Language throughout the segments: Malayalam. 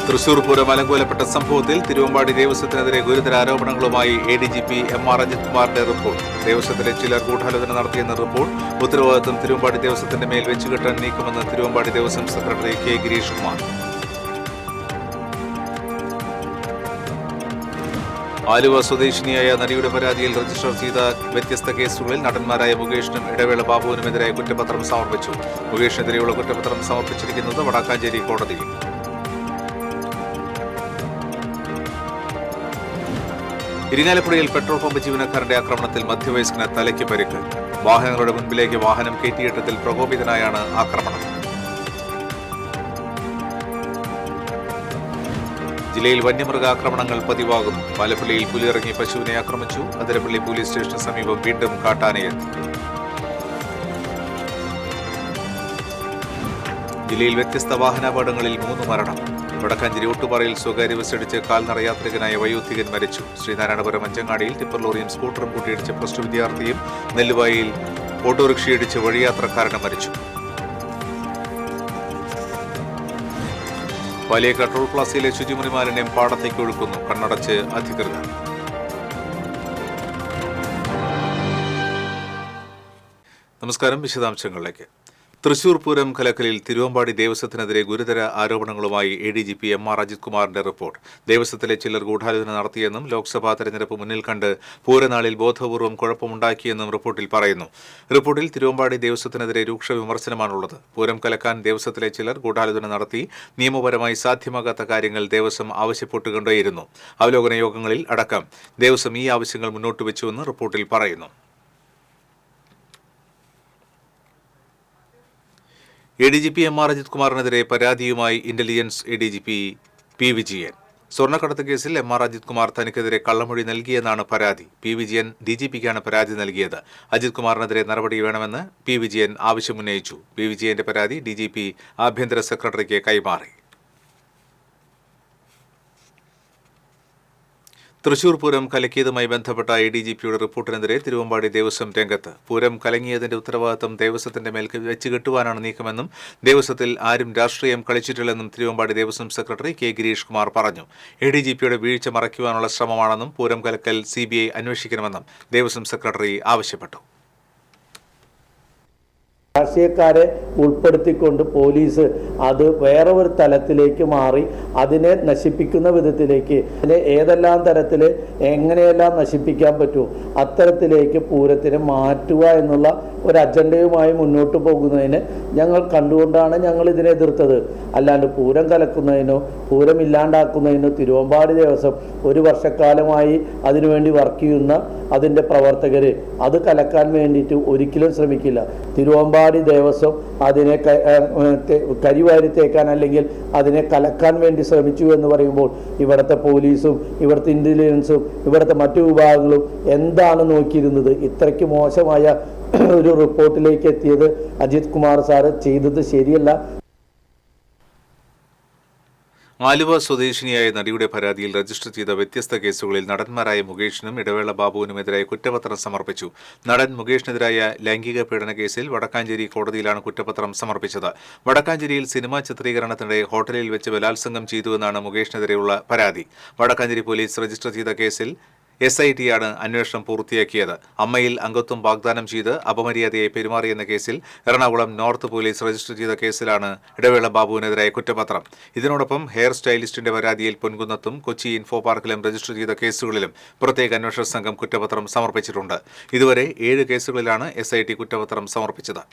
തൃശൂർ പൂരം അലങ്കോലപ്പെട്ട സംഭവത്തിൽ തിരുവമ്പാടി ദേവസ്വത്തിനെതിരെ ഗുരുതര ആരോപണങ്ങളുമായി ADGP MR അജിത് കുമാറിന്റെ റിപ്പോർട്ട്. ദേവസ്വത്തിലെ ചിലർ ഗൂഢാലോചന നടത്തിയെന്ന റിപ്പോർട്ട്. ഉത്തരവാദിത്വം തിരുവമ്പാടി ദേവസ്വത്തിന്റെ മേൽ വെച്ചുകെട്ടാൻ നീക്കുമെന്ന് തിരുവമ്പാടി ദേവസ്വം സെക്രട്ടറി K. ഗിരീഷ് കുമാർ. ആലുവ സ്വദേശിനിയായ നടിയുടെ പരാതിയിൽ രജിസ്റ്റർ ചെയ്ത വ്യത്യസ്ത കേസുകളിൽ നടന്മാരായ മുകേഷിനും ഇടവേള ബാബുവിനുമെതിരായ കുറ്റപത്രം സമർപ്പിച്ചു. മുകേഷിനെതിരെയുള്ള കുറ്റപത്രം സമർപ്പിച്ചിരിക്കുന്നത് വടക്കാഞ്ചേരി കോടതിയിൽ. ഇരിങ്ങാലക്കുടയിൽ പെട്രോൾ പമ്പ് ജീവനക്കാരന്റെ ആക്രമണത്തിൽ മധ്യവയസ്കന് തലയ്ക്ക് പരിക്ക്. വാഹനങ്ങളുടെ മുൻപിലേക്ക് വാഹനം കയറ്റിയിട്ടതിൽ പ്രകോപിതനായാണ് ആക്രമണം. ജില്ലയിൽ വന്യമൃഗാക്രമണങ്ങൾ പതിവാകുന്നു. പാലപ്പള്ളിയിൽ പുലിയിറങ്ങി പശുവിനെ ആക്രമിച്ചു. അതിരപ്പള്ളി പോലീസ് സ്റ്റേഷന് സമീപം വീണ്ടും കാട്ടാനയെത്തി. ജില്ലയിൽ വ്യത്യസ്ത വാഹനാപകടങ്ങളിൽ 3 മരണം. വടക്കാഞ്ചേരി ഒട്ടുപാറയിൽ സ്വകാര്യ ബസ്സിടിച്ച് കാൽനട യാത്രികനായ വയോധികൻ മരിച്ചു. ശ്രീനാരായണപുരം അഞ്ചങ്ങാടിയിൽ ടിപ്പർ ലോറിയും സ്കൂട്ടറും കൂട്ടിയിടിച്ച് പ്ലസ് 2 വിദ്യാർത്ഥിയും നെല്ലുവായിൽ ഓട്ടോറിക്ഷയിടിച്ച് വഴിയാത്രക്കാരനും മരിച്ചു. പാലിയേക്കാട് ടോൾ പ്ലാസയിലെ ശുചിമുറി മാലിന്യം പാടത്തേക്ക് ഒഴുക്കുന്നു. കണ്ണടച്ച് അധികൃതർ. നമസ്കാരം. വിശദാംശങ്ങളിലേക്ക്. തൃശൂർ പൂരം കലക്കലിൽ തിരുവമ്പാടി ദേവസ്വത്തിനെതിരെ ഗുരുതര ആരോപണങ്ങളുമായി ADGP MR അജിത് കുമാറിന്റെ റിപ്പോർട്ട്. ദേവസ്വത്തിലെ ചിലർ ഗൂഢാലോചന നടത്തിയെന്നും ലോക്സഭാ തെരഞ്ഞെടുപ്പ് മുന്നിൽ കണ്ട് പൂരനാളിൽ ബോധപൂർവ്വം കുഴപ്പമുണ്ടാക്കിയെന്നും റിപ്പോർട്ടിൽ പറയുന്നു. റിപ്പോർട്ടിൽ തിരുവമ്പാടി ദേവസ്വത്തിനെതിരെ രൂക്ഷ വിമർശനമാണുള്ളത്. പൂരം കലക്കാൻ ദേവസ്വത്തിലെ ചിലർ ഗൂഢാലോചന നടത്തി നിയമപരമായി സാധ്യമാകാത്ത കാര്യങ്ങൾ ദേവസ്വം ആവശ്യപ്പെട്ടുകൊണ്ടേയിരുന്നു. അവലോകന യോഗങ്ങളിൽ അടക്കം ദേവസ്വം ഈ ആവശ്യങ്ങൾ മുന്നോട്ട് വെച്ചുവെന്ന് റിപ്പോർട്ടിൽ പറയുന്നു. ADGP MR അജിത് കുമാറിനെതിരെ പരാതിയുമായി ഇന്റലിജൻസ് ADGP P. വിജയൻ. സ്വർണ്ണക്കടത്ത് കേസിൽ MR അജിത് കുമാർ തനിക്കെതിരെ കള്ളമൊഴി നൽകിയെന്നാണ് പരാതി. P. വിജയൻ DGPക്കാണ് പരാതി നൽകിയത്. അജിത് കുമാറിനെതിരെ നടപടി വേണമെന്ന് P. വിജയൻ ആവശ്യമുന്നയിച്ചു. P. വിജയന്റെ പരാതി DGP ആഭ്യന്തര സെക്രട്ടറിക്ക് കൈമാറി. തൃശൂർ പൂരം കലക്കിയതുമായി ബന്ധപ്പെട്ട ADGPയുടെ റിപ്പോർട്ടിനെതിരെ തിരുവമ്പാടി ദേവസ്വം രംഗത്ത്. പൂരം കലങ്ങിയതിന്റെ ഉത്തരവാദിത്തം ദേവസ്വത്തിന്റെ മേൽ വെച്ചുകെട്ടുവാനാണ് നീക്കമെന്നും ദേവസ്വത്തിൽ ആരും രാഷ്ട്രീയം കളിച്ചിട്ടില്ലെന്നും തിരുവമ്പാടി ദേവസ്വം സെക്രട്ടറി K. ഗിരീഷ് കുമാർ പറഞ്ഞു. ADGPയുടെ വീഴ്ച മറയ്ക്കുവാനുള്ള ശ്രമമാണെന്നും പൂരം കലക്കൽ CBI അന്വേഷിക്കണമെന്നും ദേവസ്വം സെക്രട്ടറി ആവശ്യപ്പെട്ടു. രാഷ്ട്രീയക്കാരെ ഉൾപ്പെടുത്തിക്കൊണ്ട് പോലീസ് അത് വേറെ ഒരു തലത്തിലേക്ക് മാറി അതിനെ നശിപ്പിക്കുന്ന വിധത്തിലേക്ക് അതിനെ ഏതെല്ലാം തരത്തിൽ എങ്ങനെയെല്ലാം നശിപ്പിക്കാൻ പറ്റുമോ അത്തരത്തിലേക്ക് പൂരത്തിനെ മാറ്റുക എന്നുള്ള ഒരു അജണ്ടയുമായി മുന്നോട്ട് പോകുന്നതിന് ഞങ്ങൾ കണ്ടുകൊണ്ടാണ് ഞങ്ങൾ ഇതിനെ എതിർത്തത്. അല്ലാണ്ട് പൂരം കലക്കുന്നതിനോ പൂരം ഇല്ലാണ്ടാക്കുന്നതിനോ തിരുവമ്പാടി ദേവസ്വം 1 വർഷക്കാലമായി അതിനുവേണ്ടി വർക്ക് ചെയ്യുന്ന അതിൻ്റെ പ്രവർത്തകർ അത് കലക്കാൻ വേണ്ടിയിട്ട് ഒരിക്കലും ശ്രമിക്കില്ല. തിരുവമ്പാടി ദേവസ്വം അതിനെ കരിവാരി തേക്കാൻ അല്ലെങ്കിൽ അതിനെ കലക്കാൻ വേണ്ടി ശ്രമിച്ചു എന്ന് പറയുമ്പോൾ ഇവിടുത്തെ പോലീസും ഇവിടുത്തെ ഇന്റലിജൻസും ഇവിടുത്തെ മറ്റു വിഭാഗങ്ങളും എന്താണ് നോക്കിയിരുന്നത്? ഇത്രയ്ക്ക് മോശമായ ഒരു റിപ്പോർട്ടിലേക്ക് എത്തിയത് അജിത് കുമാർ സാറ് ചെയ്തത് ശരിയല്ല. ആലുവ സ്വദേശിനിയായ നടിയുടെ പരാതിയിൽ രജിസ്റ്റർ ചെയ്ത വ്യത്യസ്ത കേസുകളിൽ നടന്മാരായ മുകേഷിനും ഇടവേള ബാബുവിനുമെതിരായ കുറ്റപത്രം സമർപ്പിച്ചു. നടൻ മുകേഷിനെതിരായ ലൈംഗിക പീഡന കേസിൽ വടക്കാഞ്ചേരി കോടതിയിലാണ് കുറ്റപത്രം സമർപ്പിച്ചത്. വടക്കാഞ്ചേരിയിൽ സിനിമാ ചിത്രീകരണത്തിനിടെ ഹോട്ടലിൽ വെച്ച് ബലാത്സംഗം ചെയ്തുവെന്നാണ് മുകേഷിനെതിരെയുള്ള പരാതി. വടക്കാഞ്ചേരി പോലീസ് രജിസ്റ്റർ ചെയ്ത കേസിൽ SIT-യാണ് അന്വേഷണം പൂർത്തിയാക്കിയത്. അമ്മയിൽ അംഗത്വം വാഗ്ദാനം ചെയ്ത് അപമര്യാദയായി പെരുമാറിയെന്ന കേസിൽ എറണാകുളം നോർത്ത് പോലീസ് രജിസ്റ്റർ ചെയ്ത കേസിലാണ് ഇടവേള ബാബുവിനെതിരായ കുറ്റപത്രം. ഇതിനോടൊപ്പം ഹെയർ സ്റ്റൈലിസ്റ്റിന്റെ പരാതിയിൽ പൊൻകുന്നത്തും കൊച്ചി ഇൻഫോ പാർക്കിലും രജിസ്റ്റർ ചെയ്ത കേസുകളിലും പ്രത്യേക അന്വേഷണ സംഘം കുറ്റപത്രം സമർപ്പിച്ചിട്ടുണ്ട്. ഇതുവരെ 7 കേസുകളിലാണ് SIT കുറ്റപത്രം സമർപ്പിച്ചത്.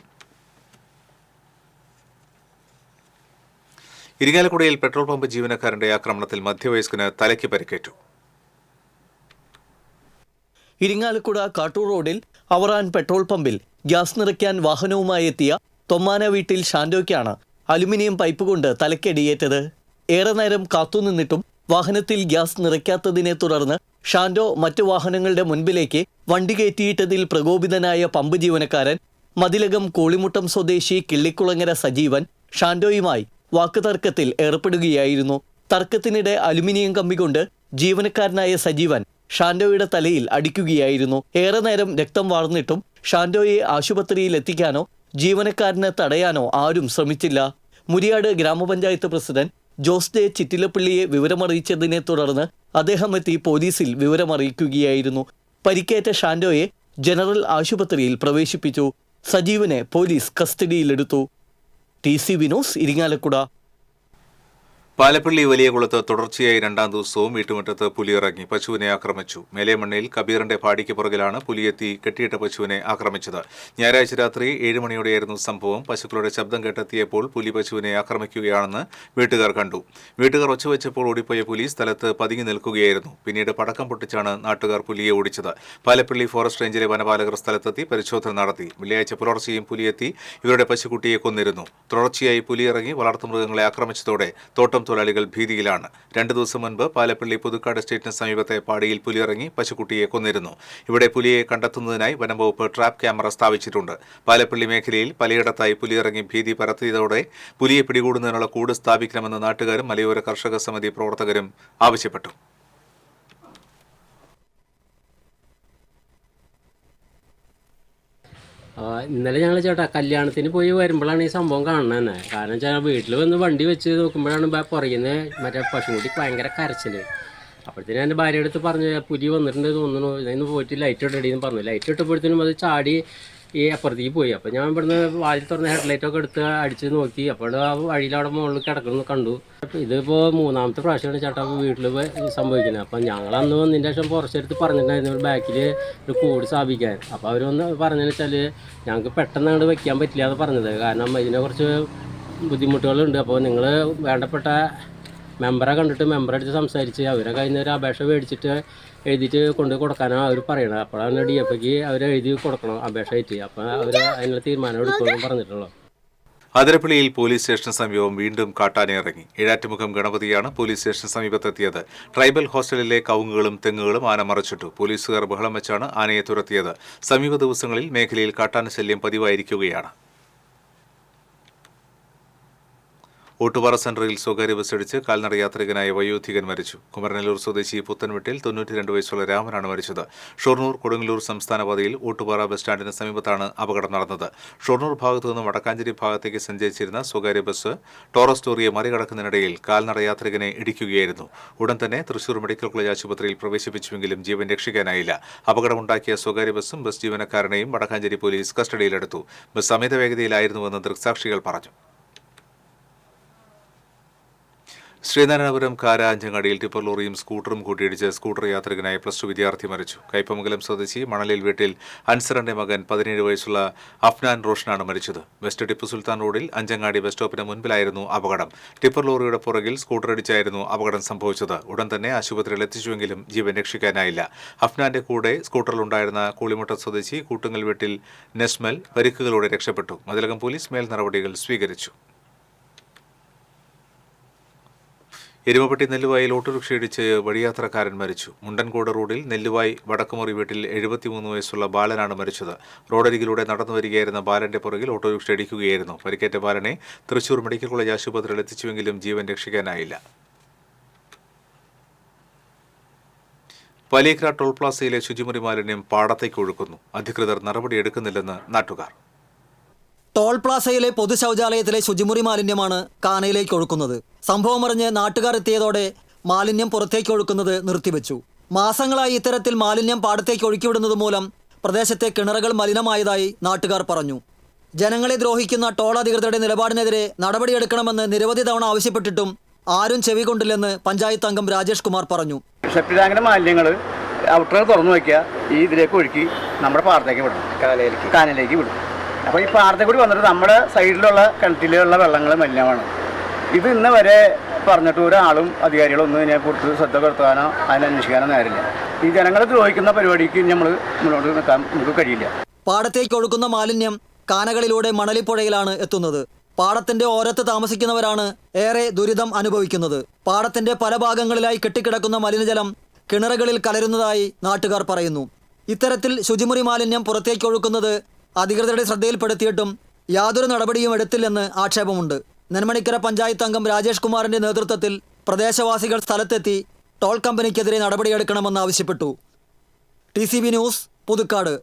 ഇരിങ്ങാലക്കുടയിൽ പെട്രോൾ പമ്പ് ജീവനക്കാരന്റെ ആക്രമണത്തിൽ മധ്യവയസ്കന് തലയ്ക്ക് പരിക്കേറ്റു. ഇരിങ്ങാലക്കുട കാട്ടൂർ റോഡിൽ അവറാൻ പെട്രോൾ പമ്പിൽ ഗ്യാസ് നിറയ്ക്കാൻ വാഹനവുമായി എത്തിയ തൊമ്മാന വീട്ടിൽ ഷാൻഡോയ്ക്കാണ് അലുമിനിയം പൈപ്പ് കൊണ്ട് തലക്കടിയേറ്റത്. ഏറെ നേരം കാത്തുനിന്നിട്ടും വാഹനത്തിൽ ഗ്യാസ് നിറയ്ക്കാത്തതിനെ തുടർന്ന് ഷാൻഡോ മറ്റു വാഹനങ്ങളുടെ മുൻപിലേക്ക് വണ്ടി കയറ്റിയിട്ടതിൽ പ്രകോപിതനായ പമ്പ് ജീവനക്കാരൻ മതിലകം കോളിമുട്ടം സ്വദേശി കിള്ളിക്കുളങ്ങര സജീവൻ ഷാൻഡോയുമായി വാക്കുതർക്കത്തിൽ ഏർപ്പെടുകയായിരുന്നു. തർക്കത്തിനിടെ അലുമിനിയം കമ്പി കൊണ്ട് ജീവനക്കാരനായ സജീവൻ ഷാൻഡോയുടെ തലയിൽ അടിക്കുകയായിരുന്നു. ഏറെ നേരം രക്തം വാർന്നിട്ടും ഷാൻഡോയെ ആശുപത്രിയിൽ എത്തിക്കാനോ ജീവനക്കാരനെ തടയാനോ ആരും ശ്രമിച്ചില്ല. മുരിയാട് ഗ്രാമപഞ്ചായത്ത് പ്രസിഡന്റ് ജോസ് ജെ ചിറ്റിലപ്പള്ളിയെ വിവരമറിയിച്ചതിനെ തുടർന്ന് അദ്ദേഹം എത്തി പോലീസിൽ വിവരമറിയിക്കുകയായിരുന്നു. പരിക്കേറ്റ ഷാൻഡോയെ ജനറൽ ആശുപത്രിയിൽ പ്രവേശിപ്പിച്ചു. സജീവനെ പോലീസ് കസ്റ്റഡിയിലെടുത്തു. TCV news, Irinjalakuda. പാലപ്പള്ളി വലിയകുളത്ത് തുടർച്ചയായി രണ്ടാം ദിവസവും വീട്ടുമുറ്റത്ത് പുലിയിറങ്ങി പശുവിനെ ആക്രമിച്ചു. മേലേമണ്ണയിൽ കബീറിന്റെ പാടിക്ക് പുറകിലാണ് പുലിയെത്തി കെട്ടിയിട്ട പശുവിനെ ആക്രമിച്ചത്. ഞായറാഴ്ച രാത്രി 7 മണിയോടെയായിരുന്നു സംഭവം. പശുക്കളുടെ ശബ്ദം കേട്ടെത്തിയപ്പോൾ പുലി പശുവിനെ ആക്രമിക്കുകയാണെന്ന് വീട്ടുകാർ കണ്ടു. വീട്ടുകാർ ഒച്ചവെച്ചപ്പോൾ ഓടിപ്പോയ പുലി സ്ഥലത്ത് പതുങ്ങി നിൽക്കുകയായിരുന്നു. പിന്നീട് പടക്കം പൊട്ടിച്ചാണ് നാട്ടുകാർ പുലിയെ ഓടിച്ചത്. പാലപ്പള്ളി ഫോറസ്റ്റ് റേഞ്ചിലെ വനപാലകർ സ്ഥലത്തെത്തി പരിശോധന നടത്തി. വെള്ളിയാഴ്ച പുലർച്ചെയും പുലിയെത്തി ഇവരുടെ പശുക്കുട്ടിയെ കൊന്നിരുന്നു. തുടർച്ചയായി പുലിയിറങ്ങി വളർത്തുമൃഗങ്ങളെ ആക്രമിച്ചതോടെ തോട്ടം തൊഴിലാളികൾ ഭീതിയിലാണ്. 2 ദിവസം മുൻപ് പാലപ്പള്ളി പുതുക്കാട് എസ്റ്റേറ്റിന് സമീപത്തെ പാടിയിൽ പുലിയിറങ്ങി പശുക്കുട്ടിയെ കൊന്നിരുന്നു. ഇവിടെ പുലിയെ കണ്ടെത്തുന്നതിനായി വനംവകുപ്പ് ട്രാപ്പ് ക്യാമറ സ്ഥാപിച്ചിട്ടുണ്ട്. പാലപ്പള്ളി മേഖലയിൽ പലയിടത്തായി പുലിയിറങ്ങി ഭീതി പരത്തിയതോടെ പുലിയെ പിടികൂടുന്നതിനുള്ള കൂട് സ്ഥാപിക്കണമെന്ന് നാട്ടുകാരും മലയോര കർഷക സമിതി പ്രവർത്തകരും ആവശ്യപ്പെട്ടു. ഇന്നലെ ഞങ്ങൾ ചേട്ടാ കല്യാണത്തിന് പോയി വരുമ്പോഴാണ് ഈ സംഭവം കാണുന്നത് തന്നെ. കാരണം വെച്ചാൽ വീട്ടിൽ വന്ന് വണ്ടി വെച്ച് നോക്കുമ്പോഴാണ് പുറകിന്ന് മറ്റേ പശുക്കുട്ടിക്ക് ഭയങ്കര കരച്ചിൽ. അപ്പോഴത്തേനും എൻ്റെ ഭാര്യ അടുത്ത് പറഞ്ഞു, പുലി വന്നിട്ടുണ്ട് തോന്നുന്നു, ഇന്ന് പോയിട്ട് ലൈറ്റ് ഇടടിയെന്ന് പറഞ്ഞു. ലൈറ്റ് ഇട്ടപ്പോഴത്തേനും അത് ചാടി ഈ അപ്പുറത്തേക്ക് പോയി. അപ്പോൾ ഞാൻ ഇവിടുന്ന് വാതിൽ തുറന്ന് ഹെഡ്ലൈറ്റൊക്കെ എടുത്ത് അടിച്ച് നോക്കി. അപ്പോൾ ആ വഴിയിൽ അവിടെ മുകളിൽ കിടക്കുന്നു കണ്ടു. ഇതിപ്പോൾ 3ാമത്തെ പ്രാവശ്യമാണ് ചേട്ടാ വീട്ടിൽ സംഭവിക്കുന്നത്. അപ്പം ഞങ്ങൾ അന്ന് വന്നതിൻ്റെ ശേഷം പുറത്തെടുത്ത് പറഞ്ഞിട്ടുണ്ടായിരുന്നു ബാക്കിൽ ഒരു കൂട് സ്ഥാപിക്കാൻ. അപ്പോൾ അവരൊന്ന് പറഞ്ഞതെന്ന് വെച്ചാൽ ഞങ്ങൾക്ക് പെട്ടെന്ന് അങ്ങോട്ട് വെക്കാൻ പറ്റില്ല എന്ന് പറഞ്ഞത്. കാരണം ഇതിനെ കുറച്ച് ബുദ്ധിമുട്ടുകളുണ്ട്. അപ്പോൾ നിങ്ങൾ വേണ്ടപ്പെട്ട മെമ്പറെ കണ്ടിട്ട് മെമ്പറെ അടുത്ത് സംസാരിച്ച് അവരെ കഴിഞ്ഞ ഒരു അപേക്ഷ മേടിച്ചിട്ട് എഴുതിയിട്ട് കൊണ്ട് കൊടുക്കാനാണ് അവർ പറയണത്. അപ്പോഴാണ് DFOക്ക് അവർ എഴുതി കൊടുക്കണം അപേക്ഷ ആയിട്ട്. അപ്പോൾ അവർ അതിനുള്ള തീരുമാനം എടുക്കുമെന്ന് പറഞ്ഞിട്ടുള്ളൂ. അതിരപ്പള്ളിയിൽ പോലീസ് സ്റ്റേഷന് സമീപം വീണ്ടും കാട്ടാനയിറങ്ങി. ഏഴാറ്റുമുഖം ഗണപതിയാണ് പോലീസ് സ്റ്റേഷന് സമീപത്തെത്തിയത്. ട്രൈബൽ ഹോസ്റ്റലിലെ കവുങ്ങുകളും തെങ്ങുകളും ആന മറിച്ചിട്ടു. പോലീസുകാർ ബഹളം വെച്ചാണ് ആനയെ തുരത്തിയത്. സമീപ ദിവസങ്ങളിൽ മേഖലയിൽ കാട്ടാന ശല്യം പതിവായിരിക്കുകയാണ്. ഓട്ടുപാറ സെന്ററിൽ സ്വകാര്യ ബസ് ഇടിച്ച് കാൽനട യാത്രികനായ വയോധികൻ മരിച്ചു. കുമരനെല്ലൂർ സ്വദേശി പുത്തൻവെട്ടിൽ 92 വയസ്സുള്ള രാമനാണ് മരിച്ചത്. ഷൊർണൂർ കൊടുങ്ങല്ലൂർ സംസ്ഥാന പാതയിൽ ഓട്ടുപാറ ബസ് സ്റ്റാൻഡിന് സമീപത്താണ് അപകടം നടന്നത്. ഷൊർണൂർ ഭാഗത്തു നിന്ന് വടക്കാഞ്ചേരി ഭാഗത്തേക്ക് സഞ്ചരിച്ചിരുന്ന സ്വകാര്യ ബസ് ടോറസ് ലോറിയെ മറികടക്കുന്നതിനിടയിൽ കാൽനട യാത്രികനെ ഇടിക്കുകയായിരുന്നു. ഉടൻ തന്നെ തൃശൂർ മെഡിക്കൽ കോളേജ് ആശുപത്രിയിൽ പ്രവേശിപ്പിച്ചുവെങ്കിലും ജീവൻ രക്ഷിക്കാനായില്ല. അപകടമുണ്ടാക്കിയ സ്വകാര്യ ബസ്സും ബസ് ജീവനക്കാരനെയും വടക്കാഞ്ചേരി പോലീസ് കസ്റ്റഡിയിലെടുത്തു. ബസ് അമിത വേഗതയിലായിരുന്നുവെന്ന് ദൃക്സാക്ഷികൾ പറഞ്ഞു. ശ്രീനാരായണപുരം കാര അഞ്ചങ്ങാടിയിൽ ടിപ്പർ ലോറിയും സ്കൂട്ടറും കൂട്ടിയിടിച്ച് സ്കൂട്ടർ യാത്രികനായ +2 വിദ്യാർത്ഥി മരിച്ചു. കയ്പമംഗലം സ്വദേശി മണലിൽ വീട്ടിൽ അൻസറിന്റെ മകൻ 17 വയസ്സുള്ള അഫ്നാൻ റോഷനാണ് മരിച്ചത്. വെസ്റ്റ് ടിപ്പു സുൽത്താൻ റോഡിൽ അഞ്ചങ്ങാടി ബസ് സ്റ്റോപ്പിന് മുൻപിലായിരുന്നു അപകടം. ടിപ്പർ ലോറിയുടെ പുറകിൽ സ്കൂട്ടർ ഇടിച്ചായിരുന്നു അപകടം സംഭവിച്ചത്. ഉടൻ തന്നെ ആശുപത്രിയിൽ എത്തിച്ചുവെങ്കിലും ജീവൻ രക്ഷിക്കാനായില്ല. അഫ്നാന്റെ കൂടെ സ്കൂട്ടറിലുണ്ടായിരുന്ന കൂളിമുട്ട സ്വദേശി കൂട്ടുങ്ങൽ വീട്ടിൽ നെസ്മൽ പരിക്കുകളോടെ രക്ഷപ്പെട്ടു. മതിലകം പോലീസ് മേൽ നടപടികൾ സ്വീകരിച്ചു. എരുമപ്പെട്ടി നെല്ലുവായിൽ ഓട്ടോറിക്ഷ ഇടിച്ച് വഴിയാത്രക്കാരൻ മരിച്ചു. മുണ്ടൻകോട് റോഡിൽ നെല്ലുവായ് വടക്കുമുറി വീട്ടിൽ 73 വയസ്സുള്ള ബാലനാണ് മരിച്ചത്. റോഡരികിലൂടെ നടന്നു വരികയായിരുന്ന ബാലന്റെ പുറകിൽ ഓട്ടോറിക്ഷ ഇടിക്കുകയായിരുന്നു. പരിക്കേറ്റ ബാലനെ തൃശൂർ മെഡിക്കൽ കോളേജ് ആശുപത്രിയിൽ എത്തിച്ചുവെങ്കിലും ജീവൻ രക്ഷിക്കാനായില്ല. പലിയക്ര ടോൾ പ്ലാസയിലെ ശുചിമുറി മാലിന്യം പാടത്തേക്ക് ഒഴുക്കുന്നു. അധികൃതർ നടപടിയെടുക്കുന്നില്ലെന്ന് നാട്ടുകാർ. ടോൾ പ്ലാസയിലെ പൊതു ശൗചാലയത്തിലെ ശുചിമുറി മാലിന്യമാണ് കാനയിലേക്ക് ഒഴുക്കുന്നത്. സംഭവം അറിഞ്ഞ് നാട്ടുകാർ എത്തിയതോടെ മാലിന്യം പുറത്തേക്ക് ഒഴുക്കുന്നത് നിർത്തിവെച്ചു. മാസങ്ങളായി ഇത്തരത്തിൽ മാലിന്യം പാടത്തേക്ക് ഒഴുക്കിവിടുന്നത് മൂലം പ്രദേശത്തെ കിണറുകൾ മലിനമായതായി നാട്ടുകാർ പറഞ്ഞു. ജനങ്ങളെ ദ്രോഹിക്കുന്ന ടോൾ അധികൃതരുടെ നിലപാടിനെതിരെ നടപടിയെടുക്കണമെന്ന് നിരവധി തവണ ആവശ്യപ്പെട്ടിട്ടും ആരും ചെവി കൊണ്ടില്ലെന്ന് പഞ്ചായത്ത് അംഗം രാജേഷ് കുമാർ പറഞ്ഞു. സെപ്റ്റി ടാങ്കിന്റെ മാലിന്യങ്ങൾ ഔട്ടർ തുറന്നു വയ്ക്കുക, ഈ ഇതിലേക്ക് ഒഴുക്കി നമ്മുടെ പാടത്തേക്ക് വിടണം, കാനയിലേക്ക് വിടും. അപ്പോൾ ഈ പാടത്തെ കൂടി വന്നിട്ട് നമ്മുടെ സൈഡിലുള്ള കിണറ്റിലുള്ള വെള്ളങ്ങൾ മലിനമാണ്. ഇത് ഇന്ന് വരെ പറഞ്ഞിട്ട് ഒരാളും അധികാരികളൊന്നും ഇതിനെക്കുറിച്ച് ശ്രദ്ധ കൊടുത്താനോ അതിനന്വേഷിക്കാനോ നേരില്ല. ഈ ജനങ്ങളെ ദ്രോഹിക്കുന്ന പരിപാടിക്ക് നമ്മൾ മുന്നോട്ട് നിൽക്കാൻ നമുക്ക് കഴിയില്ല. പാടത്തേക്ക് ഒഴുക്കുന്ന മാലിന്യം കാനകളിലൂടെ മണലിപ്പുഴയിലാണ് എത്തുന്നത്. പാടത്തിന്റെ ഓരത്ത് താമസിക്കുന്നവരാണ് ഏറെ ദുരിതം അനുഭവിക്കുന്നത്. പാടത്തിന്റെ പല ഭാഗങ്ങളിലായി കെട്ടിക്കിടക്കുന്ന മലിനജലം കിണറുകളിൽ കലരുന്നതായി നാട്ടുകാർ പറയുന്നു. ഇത്തരത്തിൽ ശുചിമുറി മാലിന്യം പുറത്തേക്ക് ഒഴുക്കുന്നത് അധികൃതരുടെ ശ്രദ്ധയിൽപ്പെടുത്തിയിട്ടും യാതൊരു നടപടിയും എടുത്തില്ലെന്ന് ആക്ഷേപമുണ്ട്. നെന്മണിക്കര പഞ്ചായത്ത് അംഗം രാജേഷ് കുമാറിന്റെ നേതൃത്വത്തിൽ പ്രദേശവാസികൾ സ്ഥലത്തെത്തി ടോൾ കമ്പനിക്കെതിരെ നടപടിയെടുക്കണമെന്ന് ആവശ്യപ്പെട്ടു. TCV news, Puthukkad.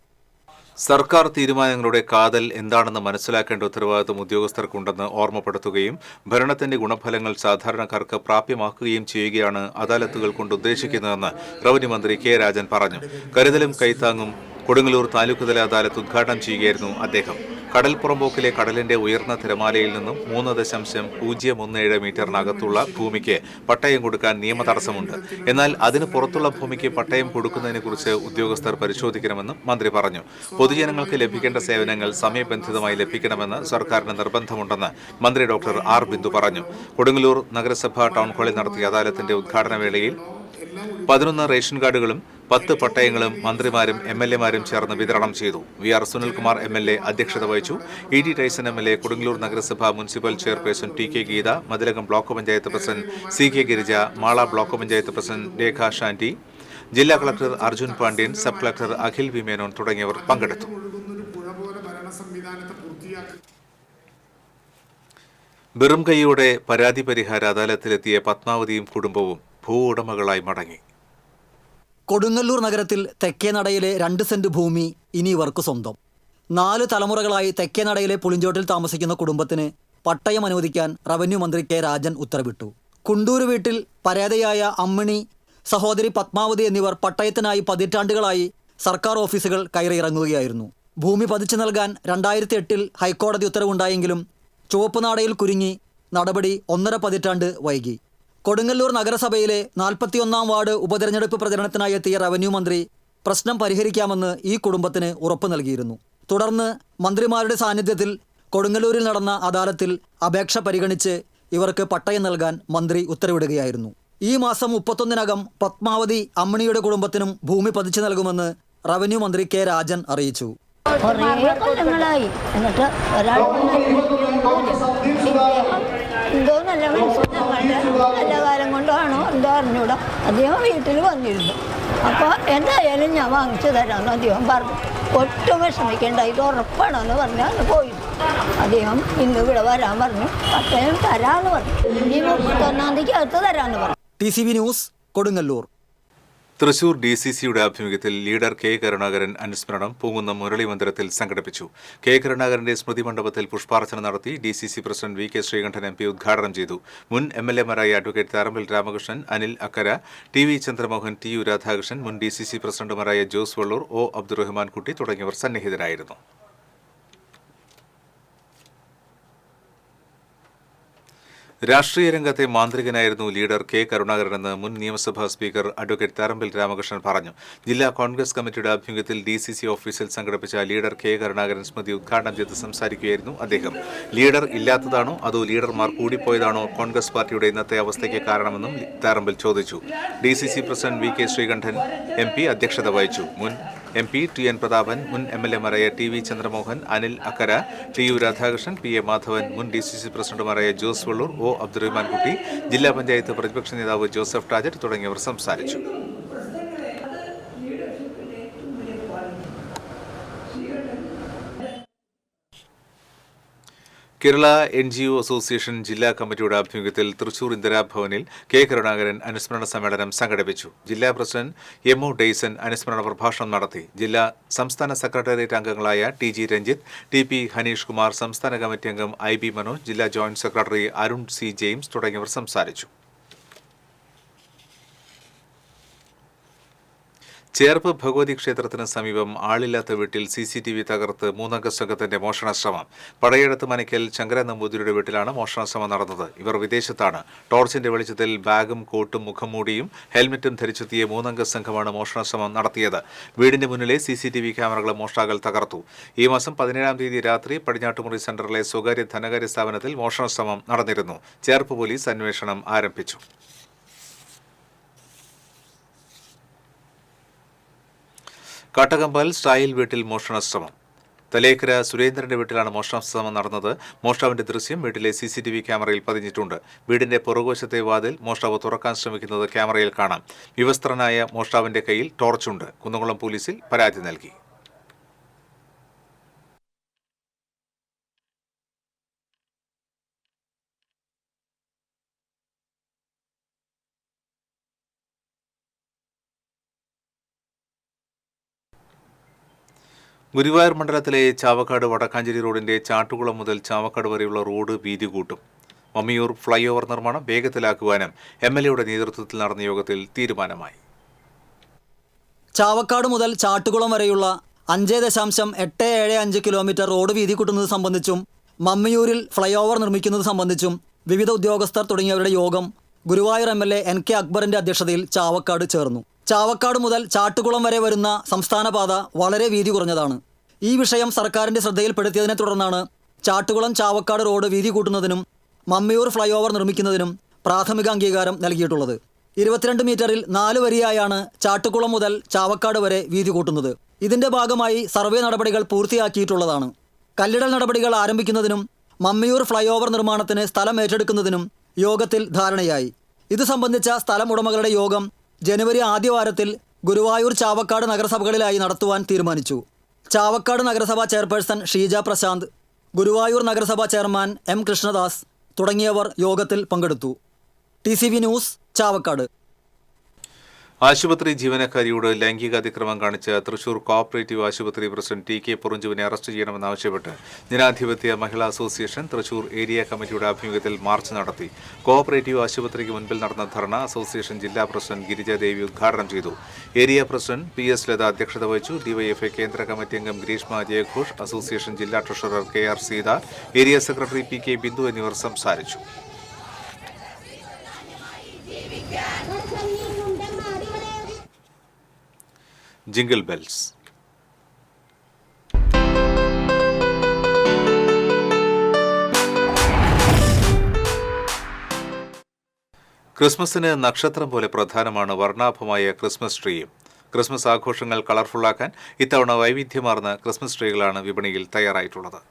സർക്കാർ തീരുമാനങ്ങളുടെ കാതൽ എന്താണെന്ന് മനസ്സിലാക്കേണ്ട ഉത്തരവാദിത്വം ഉദ്യോഗസ്ഥർക്കുണ്ടെന്ന് ഓർമ്മപ്പെടുത്തുകയും ഭരണത്തിന്റെ ഗുണഫലങ്ങൾ സാധാരണക്കാർക്ക് പ്രാപ്യമാക്കുകയും ചെയ്യുകയാണ് അദാലത്തുകൾ കൊണ്ട് ഉദ്ദേശിക്കുന്നതെന്ന് റവന്യൂ മന്ത്രി കെ രാജൻ പറഞ്ഞു. കരുതലും കൈത്താങ്ങും കൊടുങ്ങല്ലൂർ താലൂക്ക് തല അദാലത്ത് ഉദ്ഘാടനം ചെയ്യുകയായിരുന്നു അദ്ദേഹം. കടൽപ്പുറമ്പോക്കിലെ കടലിന്റെ ഉയർന്ന തിരമാലയിൽ നിന്നും 3.017 മീറ്ററിനകത്തുള്ള ഭൂമിക്ക് പട്ടയം കൊടുക്കാൻ നിയമ തടസ്സമുണ്ട്. എന്നാൽ അതിന് പുറത്തുള്ള ഭൂമിക്ക് പട്ടയം കൊടുക്കുന്നതിനെക്കുറിച്ച് ഉദ്യോഗസ്ഥർ പരിശോധിക്കണമെന്നും മന്ത്രി പറഞ്ഞു. പൊതുജനങ്ങൾക്ക് ലഭിക്കേണ്ട സേവനങ്ങൾ സമയബന്ധിതമായി ലഭിക്കണമെന്ന് സർക്കാരിന് നിർബന്ധമുണ്ടെന്ന് മന്ത്രി ഡോക്ടർ ആർ ബിന്ദു പറഞ്ഞു. കൊടുങ്ങല്ലൂർ നഗരസഭ ടൗൺഹാളിൽ നടത്തിയ അദാലത്തിന്റെ ഉദ്ഘാടന വേളയിൽ 11 റേഷൻ കാർഡുകളും 10 പട്ടയങ്ങളും മന്ത്രിമാരും MLA-മാരും ചേർന്ന് വിതരണം ചെയ്തു. VR സുനിൽകുമാർ MLA അധ്യക്ഷത വഹിച്ചു. ED ടൈസൺ MLA, കൊടുങ്ങല്ലൂർ നഗരസഭ municipal chairperson TK Geetha, Mathilakam block panchayat president CK Girija, Mala block panchayat president Rekha Shanti, ജില്ലാ collector Arjun Pandian, sub collector Akhil V Menon തുടങ്ങിയവർ പങ്കെടുത്തു. വെറും കൈയോടെ പരാതി പരിഹാര അദാലത്തിലെത്തിയ പത്മാവതിയും കുടുംബവും ഭൂവുടമകളായി മടങ്ങി. കൊടുങ്ങല്ലൂർ നഗരത്തിൽ തെക്കേനടയിലെ 2 സെന്റ് ഭൂമി ഇനി ഇവർക്ക് സ്വന്തം. 4 തലമുറകളായി തെക്കേനടയിലെ പുളിഞ്ചോട്ടിൽ താമസിക്കുന്ന കുടുംബത്തിന് പട്ടയം അനുവദിക്കാൻ റവന്യൂ മന്ത്രി കെ രാജൻ ഉത്തരവിട്ടു. കുണ്ടൂർ വീട്ടിൽ പരാതിയായ അമ്മിണി, സഹോദരി പത്മാവതി എന്നിവർ പട്ടയത്തിനായി പതിറ്റാണ്ടുകളായി സർക്കാർ ഓഫീസുകൾ കയറിയിറങ്ങുകയായിരുന്നു. ഭൂമി പതിച്ചു നൽകാൻ 2008 ഹൈക്കോടതി ഉത്തരവുണ്ടായെങ്കിലും ചുവപ്പ് നാടയിൽ കുരുങ്ങി നടപടി 1.5 പതിറ്റാണ്ട് വൈകി. കൊടുങ്ങല്ലൂർ നഗരസഭയിലെ 41-ാം വാർഡ് ഉപതെരഞ്ഞെടുപ്പ് പ്രചരണത്തിനായി എത്തിയ റവന്യൂ മന്ത്രി പ്രശ്നം പരിഹരിക്കാമെന്ന് ഈ കുടുംബത്തിന് ഉറപ്പു നൽകിയിരുന്നു. തുടർന്ന് മന്ത്രിമാരുടെ സാന്നിധ്യത്തിൽ കൊടുങ്ങല്ലൂരിൽ നടന്ന അദാലത്തിൽ അപേക്ഷ പരിഗണിച്ച് ഇവർക്ക് പട്ടയം നൽകാൻ മന്ത്രി ഉത്തരവിടുകയായിരുന്നു. ഈ മാസം 31-നകം പത്മാവതി, അമ്മിണിയുടെ കുടുംബത്തിനും ഭൂമി പതിച്ചു നൽകുമെന്ന് റവന്യൂ മന്ത്രി കെ രാജൻ അറിയിച്ചു. കൊല്ലങ്ങളായി എന്നിട്ട് ഒരാൾ എന്തോ നല്ല നല്ല കാലം കൊണ്ടാണോ എന്തോ അറിഞ്ഞൂടാ അദ്ദേഹം വീട്ടിൽ വന്നിരുന്നു. അപ്പോൾ എന്തായാലും ഞാൻ വാങ്ങിച്ചു തരാമെന്ന് അദ്ദേഹം പറഞ്ഞു. ഒട്ടും വിഷമിക്കേണ്ട, ഇത് ഉറപ്പാണെന്ന് പറഞ്ഞാൽ അന്ന് പോയി. അദ്ദേഹം ഇന്ന് ഇവിടെ വരാൻ പറഞ്ഞു, പട്ടയം തരാമെന്ന് പറഞ്ഞു. ഈ 31-ാം തീയതിക്ക് അകത്ത് തരാമെന്ന് പറഞ്ഞു. TCV news, Kodungallur. തൃശൂർ DCCയുടെ ആഭിമുഖ്യത്തിൽ ലീഡർ കെ കരുണാകരൻ അനുസ്മരണം പൂങ്കുന്നം മുരളി മന്ദിരത്തിൽ സംഘടിപ്പിച്ചു. കെ കരുണാകരന്റെ സ്മൃതി മണ്ഡപത്തിൽ പുഷ്പാർച്ചന നടത്തി. DCC president VK Sreekandan MP ഉദ്ഘാടനം ചെയ്തു. മുൻ MLA-മാരായ advocate Tharambal Ramakrishnan, Anil Akkara, TV Chandramohan, TU Radhakrishnan, മുൻ DCC പ്രസിഡന്റുമാരായ ജോസ് വള്ളൂർ, O അബ്ദുറഹ്മാൻ കുട്ടി തുടങ്ങിയവർ സന്നിഹിതരായിരുന്നു. രാഷ്ട്രീയ രംഗത്തെ മാന്ത്രികനായിരുന്നു ലീഡർ കെ കരുണാകരനെന്ന് മുൻ നിയമസഭാ സ്പീക്കർ അഡ്വക്കേറ്റ് താരമ്പൽ രാമകൃഷ്ണൻ പറഞ്ഞു. ജില്ലാ കോൺഗ്രസ് കമ്മിറ്റിയുടെ ആഭിമുഖ്യത്തിൽ DCC ഓഫീസിൽ സംഘടിപ്പിച്ച ലീഡർ കെ കരുണാകരൻ സ്മൃതി ഉദ്ഘാടനം ചെയ്ത് സംസാരിക്കുകയായിരുന്നു അദ്ദേഹം. ലീഡർ ഇല്ലാത്തതാണോ അതോ ലീഡർമാർ കൂടിപ്പോയതാണോ കോൺഗ്രസ് പാർട്ടിയുടെ ഇന്നത്തെ അവസ്ഥയ്ക്ക് കാരണമെന്നും താരമ്പൽ ചോദിച്ചു. DCC president VK Sreekandan MP അധ്യക്ഷത വഹിച്ചു. മുൻ MP TN പ്രതാപൻ, മുൻ MLA-മാരായ TV ചന്ദ്രമോഹൻ, അനിൽ അക്കര, TU രാധാകൃഷ്ണൻ, PA മാധവൻ, മുൻ DCC പ്രസിഡന്റുമാരായ ജോസ് വള്ളൂർ, O അബ്ദുറഹ്മാൻ കുട്ടി, ജില്ലാ പഞ്ചായത്ത് പ്രതിപക്ഷ നേതാവ് ജോസഫ് ടാജറ്റ് തുടങ്ങിയവർ സംസാരിച്ചു. കേരള NGO അസോസിയേഷൻ ജില്ലാ കമ്മിറ്റിയുടെ ആഭിമുഖ്യത്തിൽ തൃശൂർ ഇന്ദിരാഭവനിൽ കെ കരുണാകരൻ അനുസ്മരണ സമ്മേളനം സംഘടിപ്പിച്ചു. ജില്ലാ പ്രസിഡന്റ് MO ഡെയ്സൺ അനുസ്മരണ പ്രഭാഷണം നടത്തി. ജില്ലാ സംസ്ഥാന സെക്രട്ടേറിയറ്റ് അംഗങ്ങളായ TG രഞ്ജിത്ത്, TP ഹനീഷ് കുമാർ, സംസ്ഥാന കമ്മിറ്റി അംഗം IB മനോജ്, ജില്ലാ joint secretary Arun C James തുടങ്ങിയവർ സംസാരിച്ചു. ചേർപ്പ് ഭഗവതി ക്ഷേത്രത്തിന് സമീപം ആളില്ലാത്ത വീട്ടിൽ CCTV തകർത്ത് 3-അംഗ സംഘത്തിന്റെ മോഷണശ്രമം. പടയെടുത്ത് മനയ്ക്കൽ ശങ്കര നമ്പൂതിരിയുടെ വീട്ടിലാണ് മോഷണശ്രമം നടന്നത്. ഇവർ വിദേശത്താണ്. ടോർച്ചിന്റെ വെളിച്ചത്തിൽ ബാഗും കോട്ടും മുഖംമൂടിയും ഹെൽമറ്റും ധരിച്ചെത്തിയ 3-അംഗ സംഘമാണ് മോഷണശ്രമം നടത്തിയത്. വീടിന്റെ മുന്നിലെ CCTV ക്യാമറകൾ മോഷ്ടാക്കൾ തകർത്തു. ഈ മാസം 17-ാം തീയതി രാത്രി പടിഞ്ഞാട്ടുമുറി സെന്ററിലെ സ്വകാര്യ ധനകാര്യ സ്ഥാപനത്തിൽ മോഷണശ്രമം നടന്നിരുന്നു. ചേർപ്പ് പോലീസ് അന്വേഷണം ആരംഭിച്ചു. കാട്ടകമ്പാൽ സ്റ്റൈൽ വീട്ടിൽ മോഷണശ്രമം. തലേക്കര സുരേന്ദ്രന്റെ വീട്ടിലാണ് മോഷണശ്രമം നടന്നത്. മോഷ്ടാവിന്റെ ദൃശ്യം വീട്ടിലെ CCTV ക്യാമറയിൽ പതിഞ്ഞിട്ടുണ്ട്. വീടിന്റെ പുറകുവശത്തെ വാതിൽ മോഷ്ടാവ് തുറക്കാൻ ശ്രമിക്കുന്നത് ക്യാമറയിൽ കാണാം. വിവസ്ത്രനായ മോഷ്ടാവിന്റെ കയ്യിൽ ടോർച്ചുണ്ട്. കുന്നംകുളം പോലീസിൽ പരാതി നൽകി. ഗുരുവായൂർ മണ്ഡലത്തിലെ ചാവക്കാട് വടക്കാഞ്ചേരി റോഡിന്റെ ചാട്ടുകുളം മുതൽ ചാവക്കാട് വരെയുള്ള റോഡ് വീതി കൂട്ടും. മമ്മിയൂർ ഫ്ലൈ ഓവർ നിർമ്മാണം വേഗത്തിലാക്കുവാനും MLAയുടെ നേതൃത്വത്തിൽ നടന്ന യോഗത്തിൽ തീരുമാനമായി. ചാവക്കാട് മുതൽ ചാട്ടുകുളം വരെയുള്ള 5.875 കിലോമീറ്റർ റോഡ് വീതി കൂട്ടുന്നത് സംബന്ധിച്ചും മമ്മിയൂരിൽ ഫ്ലൈ ഓവർ നിർമ്മിക്കുന്നത് സംബന്ധിച്ചും വിവിധ ഉദ്യോഗസ്ഥർ തുടങ്ങിയവരുടെ യോഗം ഗുരുവായൂർ MLA NK അക്ബറിന്റെ അധ്യക്ഷതയിൽ ചാവക്കാട് ചേർന്നു. ചാവക്കാട് മുതൽ ചാട്ടുകുളം വരെ വരുന്ന സംസ്ഥാന പാത വളരെ വീതി കുറഞ്ഞതാണ്. ഈ വിഷയം സർക്കാരിന്റെ ശ്രദ്ധയിൽപ്പെടുത്തിയതിനെ തുടർന്നാണ് ചാട്ടുകുളം ചാവക്കാട് റോഡ് വീതി കൂട്ടുന്നതിനും മമ്മിയൂർ ഫ്ലൈ ഓവർ നിർമ്മിക്കുന്നതിനും പ്രാഥമിക അംഗീകാരം നൽകിയിട്ടുള്ളത്. 22 മീറ്ററിൽ 4 വരിയായാണ് ചാട്ടുകുളം മുതൽ ചാവക്കാട് വരെ വീതി കൂട്ടുന്നത്. ഇതിന്റെ ഭാഗമായി സർവേ നടപടികൾ പൂർത്തിയാക്കിയിട്ടുള്ളതാണ്. കല്ലിടൽ നടപടികൾ ആരംഭിക്കുന്നതിനും മമ്മിയൂർ ഫ്ലൈ ഓവർ നിർമ്മാണത്തിന് സ്ഥലം ഏറ്റെടുക്കുന്നതിനും യോഗത്തിൽ ധാരണയായി. ഇത് സംബന്ധിച്ച സ്ഥലം ഉടമകളുടെ യോഗം ജനുവരി ആദ്യവാരത്തിൽ ഗുരുവായൂർ ചാവക്കാട് നഗരസഭകളിലായി നടത്തുവാൻ തീരുമാനിച്ചു. ചാവക്കാട് നഗരസഭാ ചെയർപേഴ്സൺ ഷീജ പ്രശാന്ത്, ഗുരുവായൂർ നഗരസഭാ ചെയർമാൻ M കൃഷ്ണദാസ് തുടങ്ങിയവർ യോഗത്തിൽ പങ്കെടുത്തു. TCV news, Chavakkad. ആശുപത്രി ജീവനക്കാരിയോട് ലൈംഗിക അതിക്രമം കാണിച്ച തൃശൂർ കോഓപ്പറേറ്റീവ് ആശുപത്രി പ്രസിഡന്റ് TK പുറഞ്ചുവിനെ അറസ്റ്റ് ചെയ്യണമെന്നാവശ്യപ്പെട്ട് ജനാധിപത്യ മഹിളാ അസോസിയേഷൻ തൃശൂർ ഏരിയ കമ്മിറ്റിയുടെ ആഭിമുഖ്യത്തിൽ മാർച്ച് നടത്തി. കോഓപ്പറേറ്റീവ് ആശുപത്രിക്ക് മുൻപിൽ നടന്ന ധർണ അസോസിയേഷൻ ജില്ലാ പ്രസിഡന്റ് ഗിരിജാദേവി ഉദ്ഘാടനം ചെയ്തു. ഏരിയ പ്രസിഡന്റ് PS ലത അധ്യക്ഷത വഹിച്ചു. DYFI കേന്ദ്ര കമ്മിറ്റി അംഗം ഗ്രീഷ്മ ജയഘോഷ്, അസോസിയേഷൻ ജില്ലാ treasurer KR Seetha, area secretary PK Bindu എന്നിവർ സംസാരിച്ചു. Jingle bells. ക്രിസ്മസിന് നക്ഷത്രം പോലെ പ്രധാനമാണ് വർണ്ണാഭമായ ക്രിസ്മസ് ട്രീയും. ക്രിസ്മസ് ആഘോഷങ്ങൾ കളർഫുള്ളാക്കാൻ ഇത്തവണ വൈവിധ്യമാർന്ന ക്രിസ്മസ് ട്രീകളാണ് വിപണിയിൽ തയ്യാറായിട്ടുള്ളത്.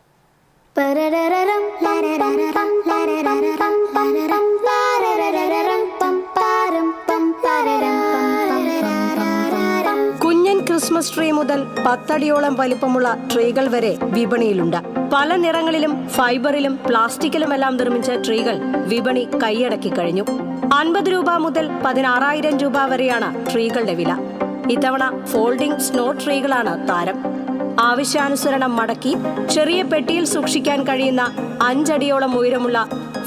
ക്രിസ്മസ് ട്രീ മുതൽ 10 അടിയോളം വലിപ്പമുള്ള ട്രീകൾ വരെ വിപണിയിലുണ്ട്. പല നിറങ്ങളിലും ഫൈബറിലും പ്ലാസ്റ്റിക്കിലുമെല്ലാം നിർമ്മിച്ച ട്രീകൾ വിപണി കൈയടക്കി കഴിഞ്ഞു. 50 രൂപ മുതൽ 16,000 രൂപ വരെയാണ് ട്രീകളുടെ വില. ഇത്തവണ ഫോൾഡിംഗ് സ്നോ ട്രീകളാണ് താരം. ആവശ്യാനുസരണം മടക്കി ചെറിയ പെട്ടിയിൽ സൂക്ഷിക്കാൻ കഴിയുന്ന 5 അടിയോളം ഉയരമുള്ള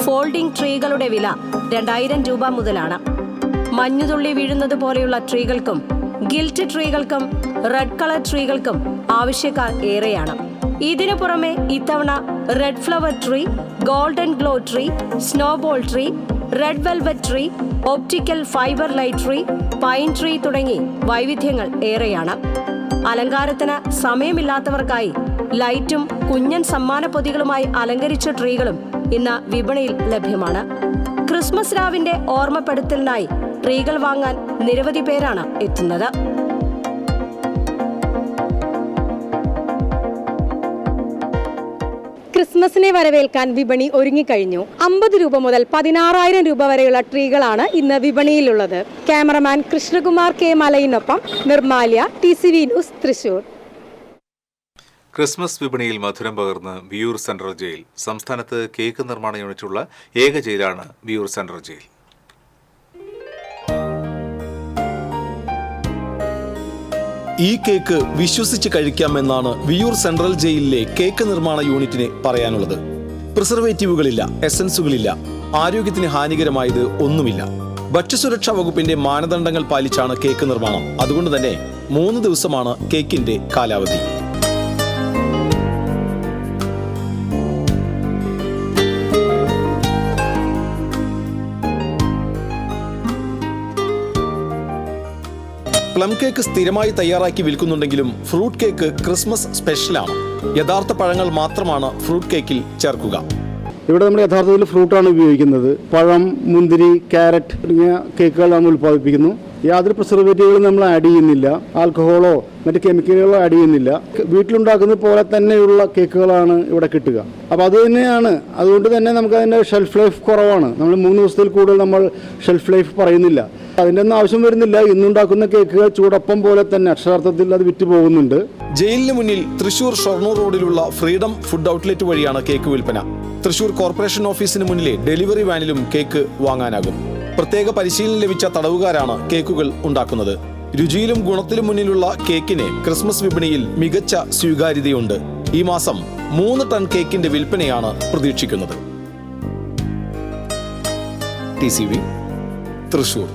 ഫോൾഡിംഗ് ട്രീകളുടെ വില 2,000 രൂപ മുതലാണ്. മഞ്ഞുതുള്ളി വീഴുന്നത് പോലെയുള്ള ട്രീകൾക്കും ഗിൽറ്റ് ട്രീകൾക്കും റെഡ് കളർ ട്രീകൾക്കും ആവശ്യക്കാർ ഏറെയാണ്. ഇതിനു പുറമെ ഇത്തവണ red flower tree, golden glow tree, snowball tree, red velvet tree, optical fibre light tree, pine tree തുടങ്ങി വൈവിധ്യങ്ങൾ ഏറെയാണ്. അലങ്കാരത്തിന് സമയമില്ലാത്തവർക്കായി ലൈറ്റും കുഞ്ഞൻ സമ്മാന പൊതികളുമായി അലങ്കരിച്ച ട്രീകളും ഇന്ന് വിപണിയിൽ ലഭ്യമാണ്. ക്രിസ്മസ് രാവിന്റെ ഓർമ്മപ്പെടുത്തലിനായി ട്രീകൾ വാങ്ങാൻ നിരവധി പേരാണ് എത്തുന്നത്. ക്രിസ്മസിനെ വരവേൽക്കാൻ വിപണി ഒരുങ്ങിക്കഴിഞ്ഞു. 50 രൂപ മുതൽ 16,000 രൂപ വരെയുള്ള ട്രീകളാണ് ഇന്ന് വിപണിയിലുള്ളത്. ക്യാമറമാൻ കൃഷ്ണകുമാർ K മലയിനൊപ്പം Nirmalya, TCV news, Thrissur. Christmas വിപണിയിൽ മധുരം പകർന്ന് വിയൂർ സെൻട്രൽ ജയിൽ. സംസ്ഥാനത്ത് കേക്ക് നിർമ്മാണ യൂണിറ്റുള്ള ഏക ജയിലാണ് വിയൂർ സെൻട്രൽ ജയിൽ. ഈ കേക്ക് വിശ്വസിച്ച് കഴിക്കാമെന്നാണ് വിയൂർ സെൻട്രൽ ജയിലിലെ കേക്ക് നിർമ്മാണ യൂണിറ്റിന് പറയാനുള്ളത്. പ്രിസർവേറ്റീവുകളില്ല, എസൻസുകളില്ല, ആരോഗ്യത്തിന് ഹാനികരമായത് ഒന്നുമില്ല. ഭക്ഷ്യസുരക്ഷാ വകുപ്പിന്റെ മാനദണ്ഡങ്ങൾ പാലിച്ചാണ് കേക്ക് നിർമ്മാണം. അതുകൊണ്ട് തന്നെ 3 ദിവസമാണ് കേക്കിന്റെ കാലാവധി. പ്ലം കേക്ക് സ്ഥിരമായി തയ്യാറാക്കി വിൽക്കുന്നുണ്ടെങ്കിലും ഫ്രൂട്ട് കേക്ക് ക്രിസ്മസ് സ്പെഷ്യലാണ്. യഥാർത്ഥ പഴങ്ങൾ മാത്രമാണ് ഫ്രൂട്ട് കേക്കിൽ ചേർക്കുക. ഇവിടെ നമ്മൾ യഥാർത്ഥത്തിൽ ഫ്രൂട്ടാണ് ഉപയോഗിക്കുന്നത്. പഴം, മുന്തിരി, ക്യാരറ്റ് തുടങ്ങിയ കേക്കുകൾ നമ്മൾ ഉൽപ്പാദിപ്പിക്കുന്നു. യാതൊരു പ്രിസർവേറ്റീവുകളും നമ്മൾ ആഡ് ചെയ്യുന്നില്ല. ആൽക്കഹോളോ മറ്റ് കെമിക്കലുകളോ ആഡ് ചെയ്യുന്നില്ല. വീട്ടിലുണ്ടാക്കുന്ന പോലെ തന്നെയുള്ള കേക്കുകളാണ് ഇവിടെ കിട്ടുക. അപ്പോൾ അത് തന്നെയാണ്. അതുകൊണ്ട് തന്നെ നമുക്ക് അതിൻ്റെ ഷെൽഫ് ലൈഫ് കുറവാണ്. നമ്മൾ 3 ദിവസത്തിൽ കൂടുതൽ നമ്മൾ ഷെൽഫ് ലൈഫ് പറയുന്നില്ല. അതിൻ്റെ ഒന്നും ആവശ്യം വരുന്നില്ല. ഇന്നുണ്ടാക്കുന്ന കേക്കുകൾ ചൂടപ്പം പോലെ തന്നെ അക്ഷരാർത്ഥത്തിൽ അത് വിറ്റ് പോകുന്നുണ്ട്. ജയിലിന് മുന്നിൽ തൃശൂർ ഷൊർണൂർ റോഡിലുള്ള ഫ്രീഡം ഫുഡ് ഔട്ട്ലെറ്റ് വഴിയാണ് കേക്ക് വിൽപ്പന. തൃശൂർ കോർപ്പറേഷൻ ഓഫീസിന് മുന്നിലെ ഡെലിവറി വാനിലും കേക്ക് വാങ്ങാനാകും. പ്രത്യേക പരിശീലനം ലഭിച്ച തടവുകാരാണ് കേക്കുകൾ ഉണ്ടാക്കുന്നത്. രുചിയിലും ഗുണത്തിലും മുന്നിലുള്ള കേക്കിന് ക്രിസ്മസ് വിപണിയിൽ മികച്ച സ്വീകാര്യതയുണ്ട്. ഈ മാസം 3 ടൺ കേക്കിന്റെ വിൽപ്പനയാണ് പ്രതീക്ഷിക്കുന്നത്. TCV തൃശൂർ.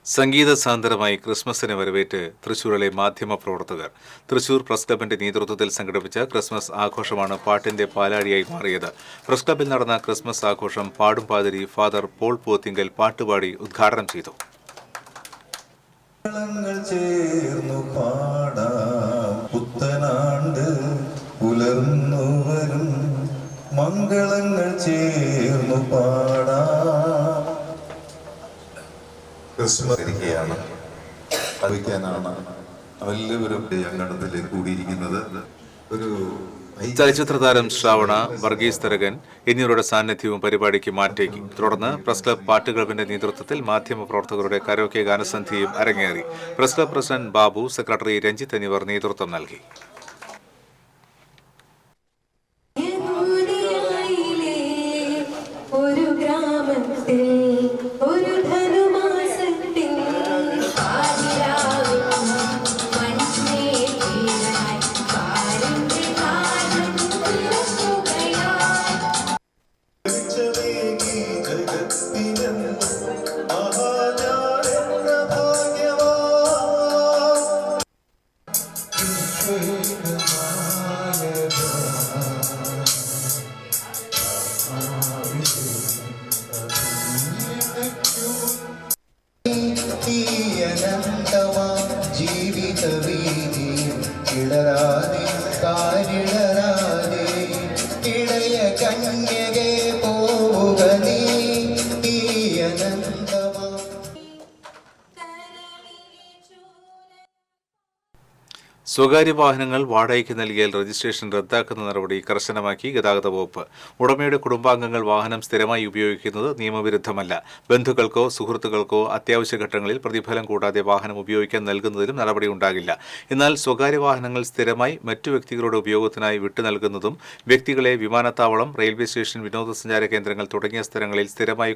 സംഗീത സാന്ദ്രമായി ക്രിസ്മസിനെ വരവേറ്റ് തൃശൂരിലെ മാധ്യമ പ്രവർത്തകർ. തൃശൂർ പ്രസ് ക്ലബിന്റെ നേതൃത്വത്തിൽ സംഘടിപ്പിച്ച ക്രിസ്മസ് ആഘോഷമാണ് പാട്ടിന്റെ പാലാഴിയായി മാറിയത്. പ്രസ് ക്ലബിൽ നടന്ന ക്രിസ്മസ് ആഘോഷം പാടും പാതിരി ഫാദർ പോൾ പോത്തിങ്കൽ പാട്ടുപാടി ഉദ്ഘാടനം ചെയ്തു. മംഗളങ്ങൾ ചേർന്നു പാടാം. ക്രിസ്മസ് ഇരിക്കുകയാണ്, അറിയിക്കാനാണ് എല്ലാവരും അങ്കണത്തിലേക്ക് കൂടിയിരിക്കുന്നത്. ഒരു ചലച്ചിത്ര താരം ശ്രാവണ, വർഗീസ് തരകൻ എന്നിവരുടെ സാന്നിധ്യവും പരിപാടിക്ക് മാറ്റേക്കി. തുടർന്ന് പ്രസ് ക്ലബ് പാട്ട് ക്ലബിന്റെ നേതൃത്വത്തിൽ മാധ്യമപ്രവർത്തകരുടെ കരോക്കെ ഗാനസന്ധ്യയും അരങ്ങേറി. Press club president Babu, secretary Ranjith എന്നിവർ നേതൃത്വം നൽകി. സ്വകാര്യ വാഹനങ്ങൾ വാടകയ്ക്ക് നൽകിയാൽ രജിസ്ട്രേഷൻ റദ്ദാക്കുന്ന നടപടി കർശനമാക്കി ഗതാഗത വകുപ്പ്. ഉടമയുടെ കുടുംബാംഗങ്ങൾ വാഹനം സ്ഥിരമായി ഉപയോഗിക്കുന്നത് നിയമവിരുദ്ധമല്ല. ബന്ധുക്കൾക്കോ സുഹൃത്തുക്കൾക്കോ അത്യാവശ്യ ഘട്ടങ്ങളിൽ പ്രതിഫലം കൂടാതെ വാഹനം ഉപയോഗിക്കാൻ നൽകുന്നതിലും നടപടിയുണ്ടാകില്ല. എന്നാൽ സ്വകാര്യ വാഹനങ്ങൾ സ്ഥിരമായി മറ്റു വ്യക്തികളുടെ ഉപയോഗത്തിനായി വിട്ടു നൽകുന്നതും വ്യക്തികളെ വിമാനത്താവളം, റെയിൽവേ സ്റ്റേഷൻ, വിനോദസഞ്ചാര കേന്ദ്രങ്ങൾ തുടങ്ങിയ സ്ഥലങ്ങളിൽ സ്ഥിരമായി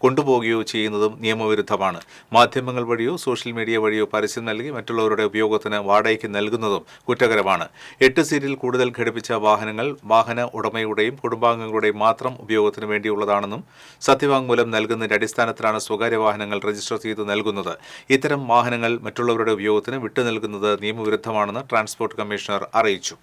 കൊണ്ടുപോവുകയോ ചെയ്യുന്നതും നിയമവിരുദ്ധമാണ്. മാധ്യമങ്ങൾ വഴിയോ സോഷ്യൽ മീഡിയ വഴിയോ പരസ്യം നൽകി മറ്റുള്ളവരുടെ ഉപയോഗത്തിന് വാടകയ്ക്ക് നൽകുന്നതും കുറ്റകരമാണ്. 8 സീറ്റിൽ കൂടുതൽ ഘടിപ്പിച്ച വാഹനങ്ങൾ വാഹന ഉടമയുടെയും കുടുംബാംഗങ്ങളുടെയും മാത്രം ഉപയോഗത്തിന് വേണ്ടിയുള്ളതാണെന്നും സത്യവാങ്മൂലം നൽകുന്നതിന്റെ അടിസ്ഥാനത്തിലാണ് സ്വകാര്യ വാഹനങ്ങൾ രജിസ്റ്റർ ചെയ്ത് നൽകുന്നത്. ഇത്തരം വാഹനങ്ങൾ മറ്റുള്ളവരുടെ ഉപയോഗത്തിന് വിട്ടു നൽകുന്നത് നിയമവിരുദ്ധമാണെന്ന് ട്രാൻസ്പോർട്ട് കമ്മീഷണർ അറിയിച്ചു.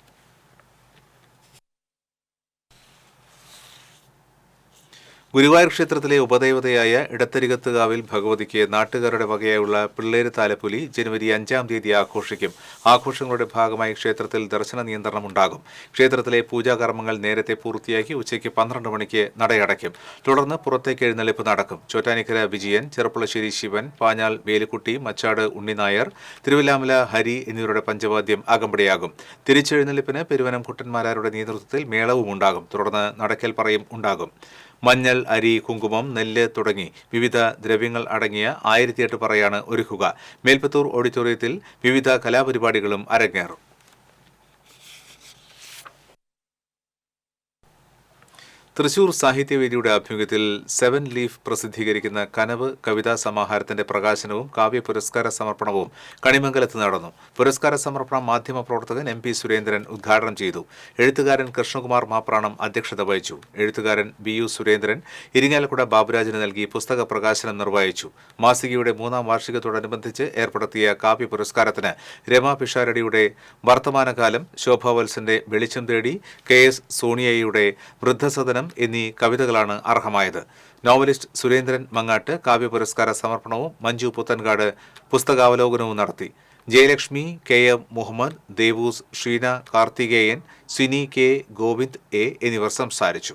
ഗുരുവായൂർ ക്ഷേത്രത്തിലെ ഉപദേവതയായ ഇടത്തരികത്തുകാവിൽ ഭഗവതിക്ക് നാട്ടുകാരുടെ വകയായുള്ള പിള്ളേര് താലപ്പൊലി ജനുവരി 5-ാം തീയതി ആഘോഷിക്കും. ആഘോഷങ്ങളുടെ ഭാഗമായി ക്ഷേത്രത്തിൽ ദർശന നിയന്ത്രണമുണ്ടാകും. ക്ഷേത്രത്തിലെ പൂജാകർമ്മങ്ങൾ നേരത്തെ പൂർത്തിയാക്കി ഉച്ചയ്ക്ക് 12 മണിക്ക് നടയടയ്ക്കും. തുടർന്ന് പുറത്തേക്ക് എഴുന്നള്ളിപ്പ് നടക്കും. ചോറ്റാനിക്കര വിജയൻ, ചെറുപ്പുളശ്ശേരി ശിവൻ, പാഞ്ഞാൾ വേലുക്കുട്ടി, മച്ചാട് ഉണ്ണിനായർ, തിരുവല്ലാമല ഹരി എന്നിവരുടെ പഞ്ചവാദ്യം അകമ്പടിയാകും. തിരിച്ചെഴുന്നള്ളിപ്പിന് പെരുവനം കുട്ടന്മാരാരുടെ നേതൃത്വത്തിൽ മേളവും ഉണ്ടാകും. തുടർന്ന് നടക്കൽ പറയും ഉണ്ടാകും. മഞ്ഞൾ, അരി, കുങ്കുമം, നെല്ല് തുടങ്ങി വിവിധ ദ്രവ്യങ്ങൾ അടങ്ങിയ 1008 പറയാണ് ഒരുക്കുക. മേൽപ്പത്തൂർ ഓഡിറ്റോറിയത്തിൽ വിവിധ കലാപരിപാടികളും അരങ്ങേറും. തൃശൂർ സാഹിത്യവേദിയുടെ ആഭിമുഖ്യത്തിൽ 7 ലീഫ് പ്രസിദ്ധീകരിക്കുന്ന കനവ് കവിതാ സമാഹാരത്തിന്റെ പ്രകാശനവും കാവ്യ പുരസ്കാര സമർപ്പണവും കണിമംഗലത്ത് നടന്നു. പുരസ്കാര സമർപ്പണം മാധ്യമപ്രവർത്തകൻ MP സുരേന്ദ്രൻ ഉദ്ഘാടനം ചെയ്തു. എഴുത്തുകാരൻ കൃഷ്ണകുമാർ മാപ്രാണം അധ്യക്ഷത വഹിച്ചു. എഴുത്തുകാരൻ BU സുരേന്ദ്രൻ ഇരിങ്ങാലക്കുട ബാബുരാജിന് നൽകി പുസ്തക പ്രകാശനം നിർവഹിച്ചു. മാസികയുടെ 3-ാം വാർഷികത്തോടനുബന്ധിച്ച് ഏർപ്പെടുത്തിയ കാവ്യ പുരസ്കാരത്തിന് രമ പിഷാരടിയുടെ വർത്തമാനകാലം, ശോഭാവത്സന്റെ വെളിച്ചം തേടി, KS സോണിയയുടെ വൃദ്ധസദനം എന്നീ കവിതകളാണ് അർഹമായത്. നോവലിസ്റ്റ് സുരേന്ദ്രൻ മങ്ങാട്ട് കാവ്യ പുരസ്കാര സമർപ്പണവും മഞ്ജു പുത്തൻകാട് പുസ്തകാവലോകനവും നടത്തി. Jayalakshmi, KM Muhammad, ദേവൂസ്, Sheena Karthikeyan, Sini K, Govind A എന്നിവർ സംസാരിച്ചു.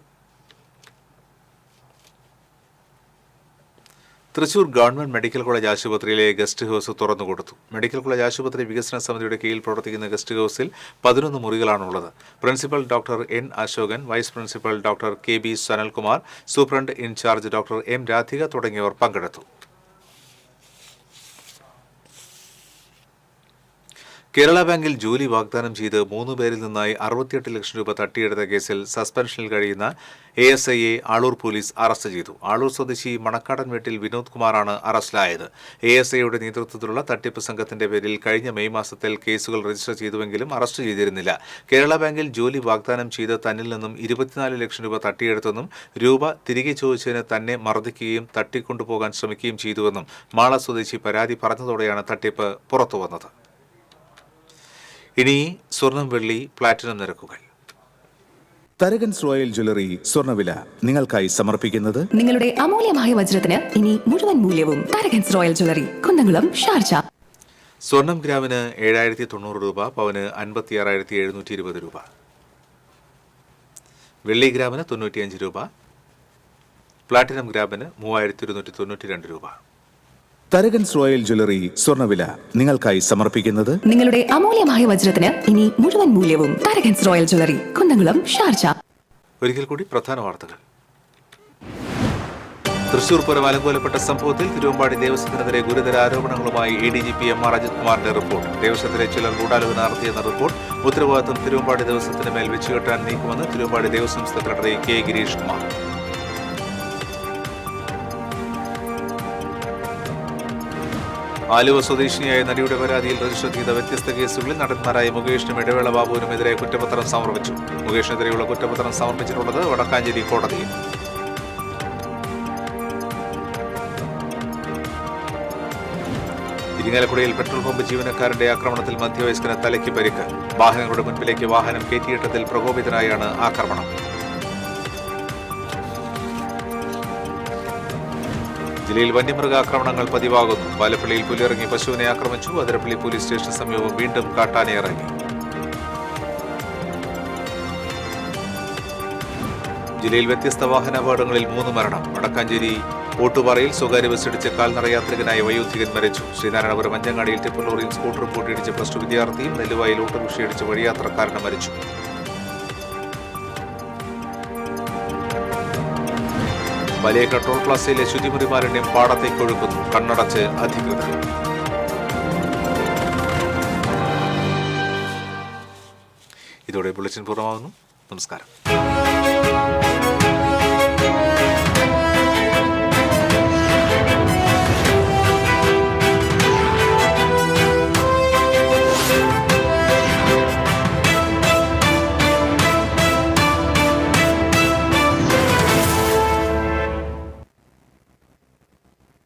തൃശൂർ ഗവൺമെന്റ് മെഡിക്കൽ കോളേജ് ആശുപത്രിയിലെ ഗസ്റ്റ് ഹൗസ് തുറന്നുകൊടുത്തു. മെഡിക്കൽ കോളേജ് ആശുപത്രി വികസന സമിതിയുടെ കീഴിൽ പ്രവർത്തിക്കുന്ന ഗസ്റ്റ് ഹൗസിൽ 11 മുറികളാണുള്ളത്. Principal doctor N Ashokan, vice principal doctor KB Sanalkumar, superintendent in charge doctor M Radhika തുടങ്ങിയവർ പങ്കെടുത്തു. കേരള ബാങ്കിൽ ജോലി വാഗ്ദാനം ചെയ്ത് 3 പേരിൽ നിന്നായി 68 ലക്ഷം രൂപ തട്ടിയെടുത്ത കേസിൽ സസ്പെൻഷനിൽ കഴിയുന്ന ASIയെ ആളൂർ പോലീസ് അറസ്റ്റ് ചെയ്തു. ആളൂർ സ്വദേശി മണക്കാടൻ വീട്ടിൽ വിനോദ് കുമാറാണ് അറസ്റ്റിലായത്. ASIയുടെ നേതൃത്വത്തിലുള്ള തട്ടിപ്പ് സംഘത്തിന്റെ പേരിൽ കഴിഞ്ഞ മെയ് മാസത്തിൽ കേസുകൾ രജിസ്റ്റർ ചെയ്തുവെങ്കിലും അറസ്റ്റ് ചെയ്തിരുന്നില്ല. കേരള ബാങ്കിൽ ജോലി വാഗ്ദാനം ചെയ്ത് തന്നിൽ നിന്നും 24 ലക്ഷം രൂപ തട്ടിയെടുത്തെന്നും രൂപ തിരികെ ചോദിച്ചതിന് തന്നെ മർദ്ദിക്കുകയും തട്ടിക്കൊണ്ടുപോകാൻ ശ്രമിക്കുകയും ചെയ്തുവെന്നും മാള സ്വദേശി പരാതി പറഞ്ഞതോടെയാണ് തട്ടിപ്പ് പുറത്തുവന്നത്. ഇനി സ്വർണം, വെള്ളി, പ്ലാറ്റിനം നിരക്കുകൾ. തരകൻസ് റോയൽ ജ്വല്ലറി സ്വർണ്ണവില നിങ്ങൾക്കായി സമർപ്പിക്കുന്നത് നിങ്ങളുടെ അമൂല്യമായ വജ്രത്തിന് ഇനി മുഴുവൻ മൂല്യവും Tharakans royal jewellery, Kunnamkulam, Sharjah. സ്വർണം ഗ്രാമിന് 7090 രൂപ, പവന് 56,720 രൂപ. വെള്ളി ഗ്രാമിന് 95 രൂപ, പ്ലാറ്റിനം ഗ്രാമിന് 3192 രൂപ. തരകൻസ് റോയൽ ജ്വല്ലറി സ്വർണ്ണവില നിങ്ങൾക്കായി സമർപ്പിക്കുന്നത് നിങ്ങളുടെ അമൂല്യമായ വജ്രത്തിന് ഇനി മുഴുവൻ മൂല്യവും Tharakans royal jewellery, Kunnamkulam, Sharjah. ഒരിക്കൽ കൂടി പ്രധാന വാർത്തകൾ. തൃശൂർ പൂരം അലങ്കോലപ്പെട്ട സംഭവത്തിൽ തിരുവമ്പാടി ദേവസ്വത്തിനെതിരെ ഗുരുതര ആരോപണങ്ങളുമായി ADGP MR അജിത് കുമാറിന്റെ റിപ്പോർട്ട്. ദേവസ്വത്തിലെ ചിലർ ഗൂഢാലോചന നടത്തിയെന്ന റിപ്പോർട്ട്. ഉത്തരവാദിത്വം തിരുവമ്പാടി ദേവസ്വത്തിന് മേൽ വെച്ചുകെട്ടാൻ നീക്കുമെന്ന് തിരുവമ്പാടി ദേവസ്വം സെക്രട്ടറി K. ഗിരീഷ് കുമാർ. ആലുവ സ്വദേശിനിയായ നടിയുടെ പരാതിയിൽ രജിസ്റ്റർ ചെയ്ത വ്യത്യസ്ത കേസുകളിൽ നടന്മാരായ മുകേഷിനും ഇടവേള ബാബുവിനുമെതിരെ കുറ്റപത്രം സമർപ്പിച്ചു. മുകേഷിനെതിരെയുള്ള കുറ്റപത്രം സമർപ്പിച്ചിട്ടുള്ളത് വടക്കാഞ്ചേരി കോടതിയിൽ. ഇരിങ്ങാലക്കുടയിൽ പെട്രോൾ പമ്പ് ജീവനക്കാരന്റെ ആക്രമണത്തിൽ മധ്യവയസ്കന് തലയ്ക്ക് പരിക്ക്. വാഹനങ്ങളുടെ മുൻപിലേക്ക് വാഹനം കയറ്റിയിട്ടതിൽ പ്രകോപിതനായാണ് ആക്രമണം. ജില്ലയിൽ വന്യമൃഗാക്രമണങ്ങൾ പതിവാകുന്നു. പാലപ്പള്ളിയിൽ പുലിയിറങ്ങി പശുവിനെ ആക്രമിച്ചു. അതിരപ്പള്ളി പോലീസ് സ്റ്റേഷന് സമീപം വീണ്ടും കാട്ടാനയിറങ്ങി. ജില്ലയിൽ വ്യത്യസ്ത വാഹനാപകടങ്ങളിൽ 3 മരണം. വടക്കാഞ്ചേരി ഓട്ടുപാറയിൽ സ്വകാര്യ ബസ് ഇടിച്ച് കാൽനട യാത്രികനായ വയോധികൻ മരിച്ചു. ശ്രീനാരായണപുരം അഞ്ചങ്ങാടിയിൽ ടിപ്പർ ലോറിയും സ്കൂട്ടറും കൂട്ടിയിടിച്ച് പ്ലസ് 2 വിദ്യാർത്ഥിയും നെല്ലുവായിൽ ഓട്ടോറിക്ഷ ഇടിച്ച് വഴിയാത്രക്കാരന് മരിച്ചു. വലിയ കൺട്രോൾ പ്ലാസയിലെ ശുചിമുറി മാലിന്യം പാടത്തേക്ക് ഒഴുക്കുന്നു. കണ്ണടച്ച് അധികൃതർ. ഇതോടെ ബുള്ളറ്റിൻ പൂർണ്ണമാകുന്നു. നമസ്കാരം.